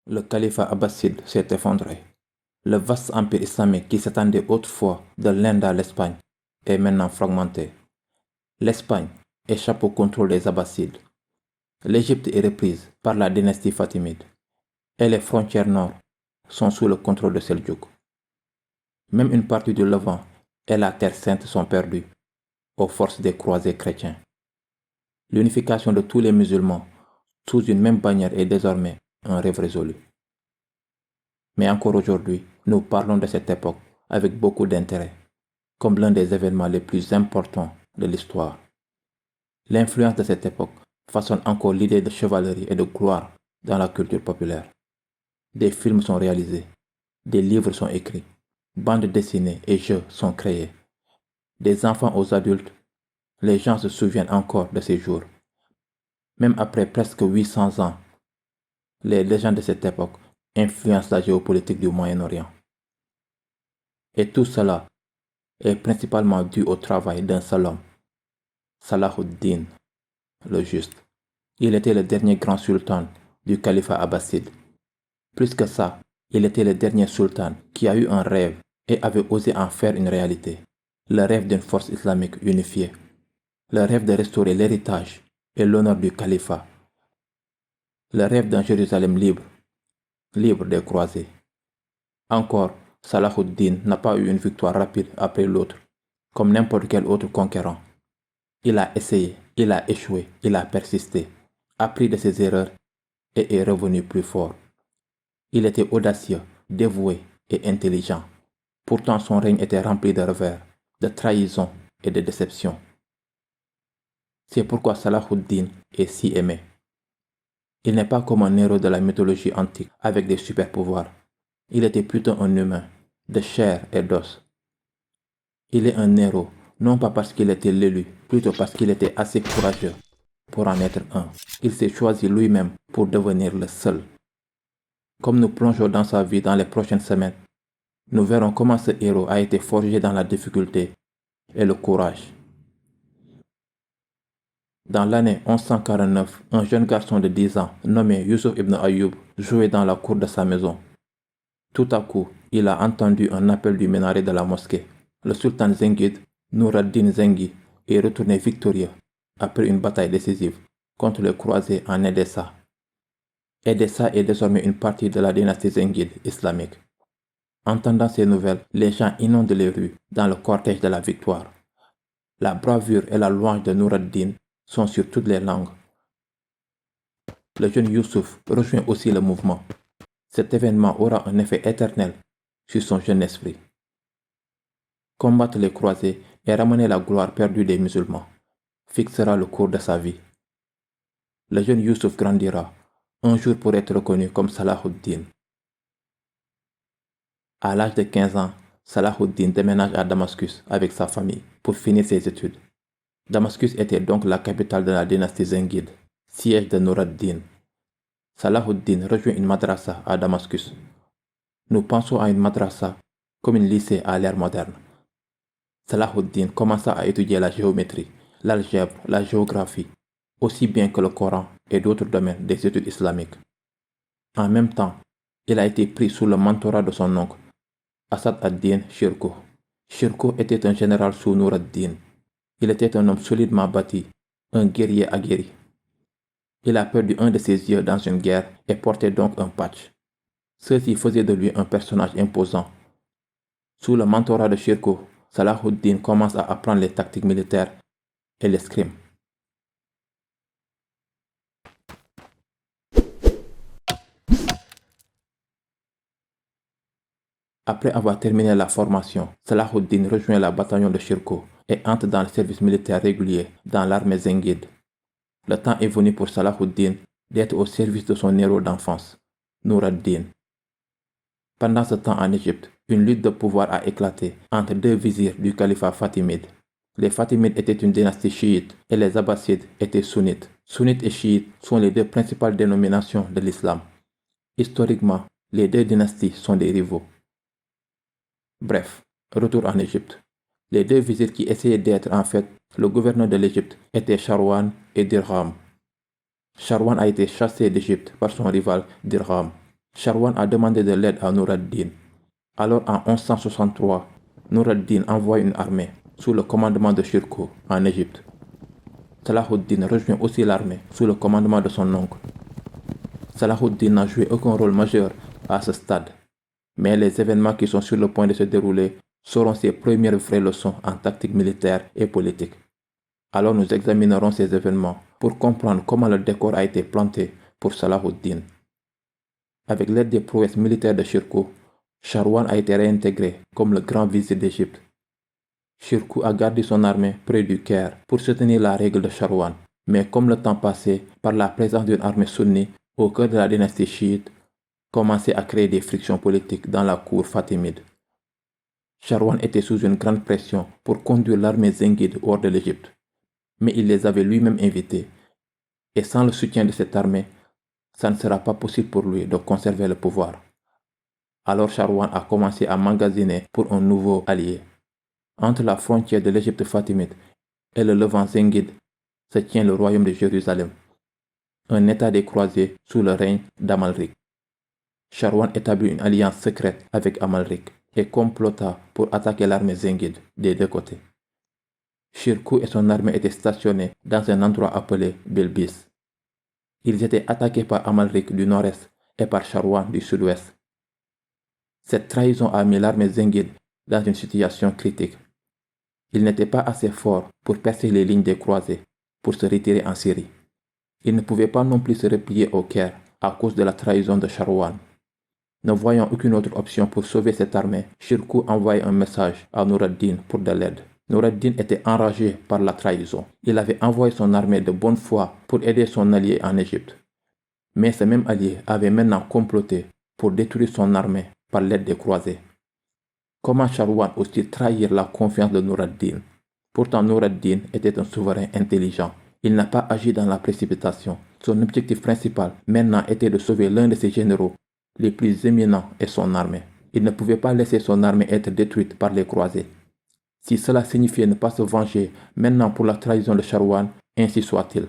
Le califat abbasside s'est effondré. Le vaste empire islamique qui s'étendait autrefois de l'Inde à l'Espagne est maintenant fragmenté. L'Espagne échappe au contrôle des Abbassides. L'Égypte est reprise par la dynastie fatimide. Et les frontières nord sont sous le contrôle de Seljouk. Même une partie du Levant et la Terre Sainte sont perdues aux forces des croisés chrétiens. L'unification de tous les musulmans sous une même bannière est désormais un rêve résolu. Mais encore aujourd'hui, nous parlons de cette époque avec beaucoup d'intérêt, comme l'un des événements les plus importants de l'histoire. L'influence de cette époque façonne encore l'idée de chevalerie et de gloire dans la culture populaire. Des films sont réalisés, des livres sont écrits, bandes dessinées et jeux sont créés. Des enfants aux adultes, les gens se souviennent encore de ces jours. Même après presque 800 ans, les légendes de cette époque influencent la géopolitique du Moyen-Orient. Et tout cela est principalement dû au travail d'un seul homme, Salah ad-Din, le Juste. Il était le dernier grand sultan du califat abbasside. Plus que ça, il était le dernier sultan qui a eu un rêve et avait osé en faire une réalité. Le rêve d'une force islamique unifiée. Le rêve de restaurer l'héritage et l'honneur du califat. Le rêve d'un Jérusalem libre, libre des croisés. Encore, Salah ad-Din n'a pas eu une victoire rapide après l'autre, comme n'importe quel autre conquérant. Il a essayé, il a échoué, il a persisté, appris de ses erreurs et est revenu plus fort. Il était audacieux, dévoué et intelligent. Pourtant son règne était rempli de revers, de trahisons et de déceptions. C'est pourquoi Salah ad-Din est si aimé. Il n'est pas comme un héros de la mythologie antique avec des super-pouvoirs. Il était plutôt un humain, de chair et d'os. Il est un héros, non pas parce qu'il était l'élu, plutôt parce qu'il était assez courageux pour en être un. Il s'est choisi lui-même pour devenir le seul. Comme nous plongeons dans sa vie dans les prochaines semaines, nous verrons comment ce héros a été forgé dans la difficulté et le courage. Dans l'année 1149, un jeune garçon de 10 ans nommé Yusuf ibn Ayyub jouait dans la cour de sa maison. Tout à coup, il a entendu un appel du minaret de la mosquée. Le sultan zengide, Nur ad-Din Zengi, est retourné victorieux après une bataille décisive contre les croisés en Edessa. Edessa est désormais une partie de la dynastie zengide islamique. Entendant ces nouvelles, les gens inondent les rues dans le cortège de la victoire. La bravure et la louange de Nur ad-Din sont sur toutes les langues. Le jeune Youssouf rejoint aussi le mouvement. Cet événement aura un effet éternel sur son jeune esprit. Combattre les croisés et ramener la gloire perdue des musulmans fixera le cours de sa vie. Le jeune Youssouf grandira un jour pour être reconnu comme Salah ad-Din. À l'âge de 15 ans, Salah ad-Din déménage à Damascus avec sa famille pour finir ses études. Damascus était donc la capitale de la dynastie zengide, siège de Nur ad-Din. Salah ad-Din rejoint une madrasa à Damascus. Nous pensons à une madrasa comme une lycée à l'ère moderne. Salah ad-Din commença à étudier la géométrie, l'algèbre, la géographie, aussi bien que le Coran et d'autres domaines des études islamiques. En même temps, il a été pris sous le mentorat de son oncle, Asad ad-Din Shirkuh. Shirkuh était un général sous Nur ad-Din. Il était un homme solidement bâti, un guerrier aguerri. Il a perdu un de ses yeux dans une guerre et portait donc un patch. Ceci faisait de lui un personnage imposant. Sous le mentorat de Shirkuh, Salah ad-Din commence à apprendre les tactiques militaires et l'escrime. Après avoir terminé la formation, Salah ad-Din rejoint la bataillon de Shirkuh et entre dans le service militaire régulier dans l'armée zengide. Le temps est venu pour Salah ad-Din d'être au service de son héros d'enfance, Nur ad-Din. Pendant ce temps en Égypte, une lutte de pouvoir a éclaté entre deux vizirs du califat fatimide. Les Fatimides étaient une dynastie chiite et les Abbassides étaient sunnites. Sunnites et chiites sont les deux principales dénominations de l'islam. Historiquement, les deux dynasties sont des rivaux. Bref, retour en Égypte. Les deux vizirs qui essayaient d'être en fait le gouverneur de l'Égypte étaient Sharwan et Dirham. Sharwan a été chassé d'Égypte par son rival Dirham. Sharwan a demandé de l'aide à Nur ad-Din. Alors en 1163, Nur ad-Din envoie une armée sous le commandement de Shirkuh en Égypte. Salahuddin rejoint aussi l'armée sous le commandement de son oncle. Salahuddin n'a joué aucun rôle majeur à ce stade, mais les événements qui sont sur le point de se dérouler seront ses premières vraies leçons en tactique militaire et politique. Alors nous examinerons ces événements pour comprendre comment le décor a été planté pour Salahuddin. Avec l'aide des prouesses militaires de Shirkuh, Sharwan a été réintégré comme le grand vizir d'Égypte. Shirkuh a gardé son armée près du Caire pour soutenir la règle de Sharwan, mais comme le temps passait, par la présence d'une armée sunnie au cœur de la dynastie chiite, commençait à créer des frictions politiques dans la cour fatimide. Sharwan était sous une grande pression pour conduire l'armée zengide hors de l'Égypte, mais il les avait lui-même invités, et sans le soutien de cette armée, ça ne sera pas possible pour lui de conserver le pouvoir. Alors Sharwan a commencé à magasiner pour un nouveau allié. Entre la frontière de l'Égypte fatimide et le Levant zengide se tient le royaume de Jérusalem, un état des croisés sous le règne d'Amalric. Sharwan établit une alliance secrète avec Amalric et complota pour attaquer l'armée zengide des deux côtés. Shirkuh et son armée étaient stationnés dans un endroit appelé Bilbis. Ils étaient attaqués par Amalric du nord-est et par Sharwan du sud-ouest. Cette trahison a mis l'armée zengide dans une situation critique. Il n'était pas assez fort pour percer les lignes des croisés pour se retirer en Syrie. Il ne pouvait pas non plus se replier au Caire à cause de la trahison de Sharwan. Ne voyant aucune autre option pour sauver cette armée, Shirkuh envoya un message à Nur ad-Din pour de l'aide. Nur ad-Din était enragé par la trahison. Il avait envoyé son armée de bonne foi pour aider son allié en Égypte. Mais ce même allié avait maintenant comploté pour détruire son armée par l'aide des croisés. Comment Sharwan ose-t-il trahir la confiance de Nur ad-Din? Pourtant Nur ad-Din était un souverain intelligent. Il n'a pas agi dans la précipitation. Son objectif principal maintenant était de sauver l'un de ses généraux les plus éminents et son armée. Il ne pouvait pas laisser son armée être détruite par les croisés. Si cela signifiait ne pas se venger maintenant pour la trahison de Sharwan, ainsi soit-il.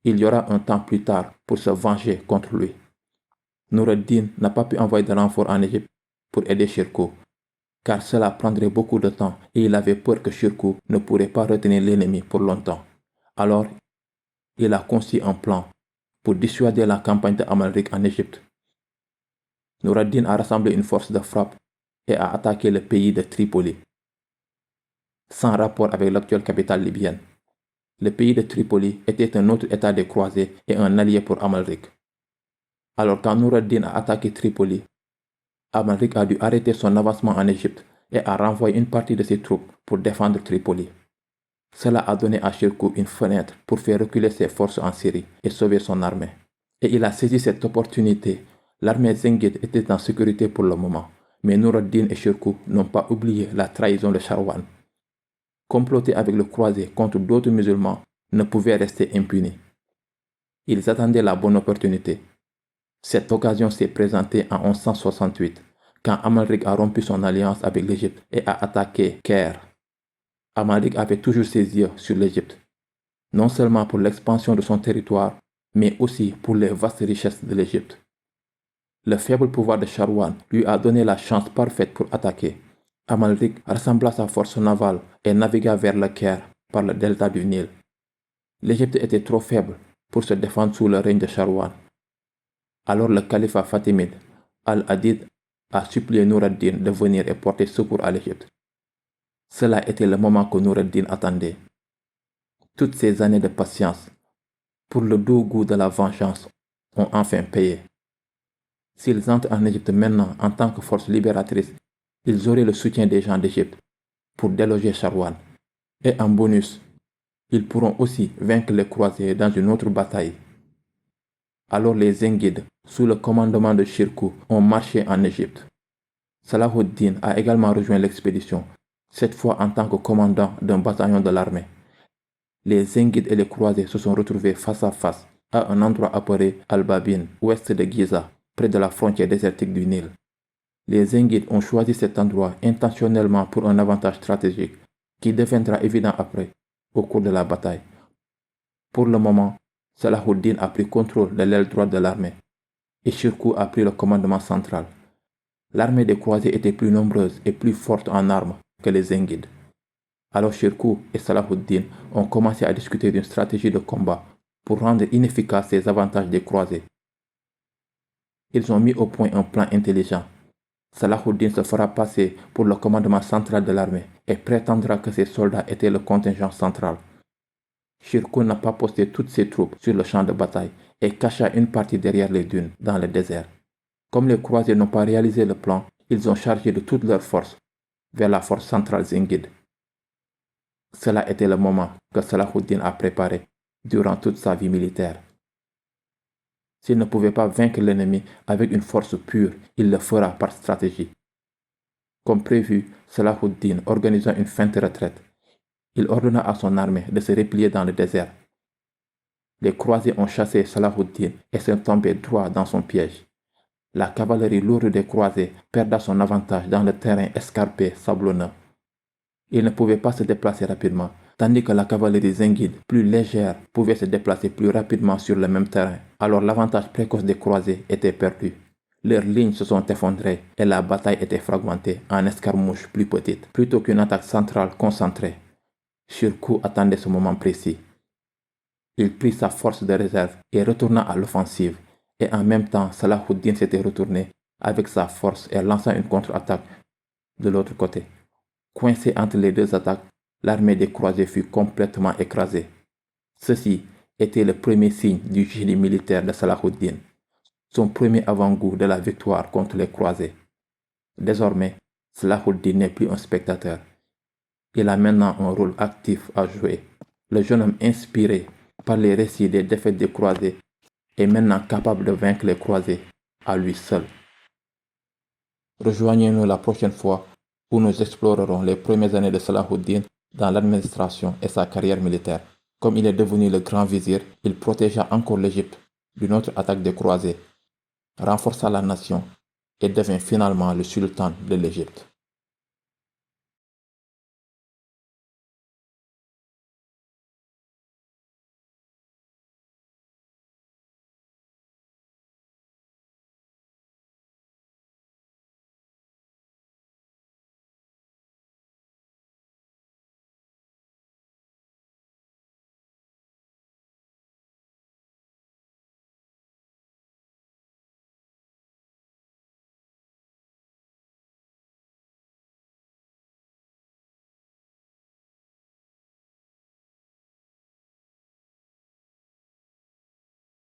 Il y aura un temps plus tard pour se venger contre lui. Nur ad-Din n'a pas pu envoyer de renfort en Égypte pour aider Shirkuh, car cela prendrait beaucoup de temps et il avait peur que Shirkuh ne pourrait pas retenir l'ennemi pour longtemps. Alors, il a conçu un plan pour dissuader la campagne de Amalric en Égypte. Nur ad-Din a rassemblé une force de frappe et a attaqué le pays de Tripoli, sans rapport avec l'actuelle capitale libyenne. Le pays de Tripoli était un autre état des croisés et un allié pour Amalric. Alors quand Nur ad-Din a attaqué Tripoli, Amalric a dû arrêter son avancement en Égypte et a renvoyé une partie de ses troupes pour défendre Tripoli. Cela a donné à Shirkuh une fenêtre pour faire reculer ses forces en Syrie et sauver son armée. Et il a saisi cette opportunité. L'armée zengide était en sécurité pour le moment, mais Nur ad-Din et Shirkuh n'ont pas oublié la trahison de Sharwan. Comploter avec le croisé contre d'autres musulmans ne pouvait rester impuni. Ils attendaient la bonne opportunité. Cette occasion s'est présentée en 1168, quand Amalric a rompu son alliance avec l'Égypte et a attaqué Caire. Amalric avait toujours ses yeux sur l'Égypte, non seulement pour l'expansion de son territoire, mais aussi pour les vastes richesses de l'Égypte. Le faible pouvoir de Sharwan lui a donné la chance parfaite pour attaquer. Amalric rassembla sa force navale et navigua vers le Caire par le delta du Nil. L'Égypte était trop faible pour se défendre sous le règne de Sharwan. Alors le califat fatimide, Al-Adid, a supplié Nur ad-Din de venir et porter secours à l'Égypte. Cela était le moment que Nur ad-Din attendait. Toutes ces années de patience, pour le doux goût de la vengeance, ont enfin payé. S'ils entrent en Égypte maintenant en tant que force libératrice, ils auraient le soutien des gens d'Égypte pour déloger Sharwan. Et en bonus, ils pourront aussi vaincre les croisés dans une autre bataille. Alors les Zengides, sous le commandement de Shirkuh, ont marché en Égypte. Salahuddin a également rejoint l'expédition, cette fois en tant que commandant d'un bataillon de l'armée. Les Zengides et les croisés se sont retrouvés face à face à un endroit appelé Al-Babin, ouest de Giza, près de la frontière désertique du Nil. Les Zengides ont choisi cet endroit intentionnellement pour un avantage stratégique qui deviendra évident après, au cours de la bataille. Pour le moment, Salahuddin a pris contrôle de l'aile droite de l'armée. et Shirkuh a pris le commandement central. L'armée des croisés était plus nombreuse et plus forte en armes que les Zengides. Alors Shirkuh et Salahuddin ont commencé à discuter d'une stratégie de combat pour rendre inefficaces les avantages des croisés. Ils ont mis au point un plan intelligent. Salahuddin se fera passer pour le commandement central de l'armée et prétendra que ses soldats étaient le contingent central. Shirkuh n'a pas posté toutes ses troupes sur le champ de bataille et cacha une partie derrière les dunes, dans le désert. Comme les croisés n'ont pas réalisé le plan, ils ont chargé de toute leur force vers la force centrale zengide. Cela était le moment que Salahuddin a préparé durant toute sa vie militaire. S'il ne pouvait pas vaincre l'ennemi avec une force pure, il le fera par stratégie. Comme prévu, Salahuddin organisa une feinte retraite. Il ordonna à son armée de se replier dans le désert. Les croisés ont chassé Salahuddin et sont tombés droit dans son piège. La cavalerie lourde des croisés perda son avantage dans le terrain escarpé sablonneux. Il ne pouvait pas se déplacer rapidement, tandis que la cavalerie zengide, plus légère, pouvait se déplacer plus rapidement sur le même terrain. Alors l'avantage précoce des croisés était perdu. Leurs lignes se sont effondrées et la bataille était fragmentée en escarmouches plus petites, plutôt qu'une attaque centrale concentrée. Shirkuh attendait ce moment précis. Il prit sa force de réserve et retourna à l'offensive, et en même temps Salahuddin s'était retourné avec sa force et lança une contre-attaque de l'autre côté. Coincé entre les deux attaques, l'armée des croisés fut complètement écrasée. Ceci était le premier signe du génie militaire de Salahuddin, son premier avant-goût de la victoire contre les croisés. Désormais, Salahuddin n'est plus un spectateur. Il a maintenant un rôle actif à jouer. Le jeune homme inspiré par les récits des défaites des croisés est maintenant capable de vaincre les croisés à lui seul. Rejoignez-nous la prochaine fois où nous explorerons les premières années de Salahuddin dans l'administration et sa carrière militaire. Comme il est devenu le grand vizir, il protégea encore l'Égypte d'une autre attaque des croisés, renforça la nation et devint finalement le sultan de l'Égypte.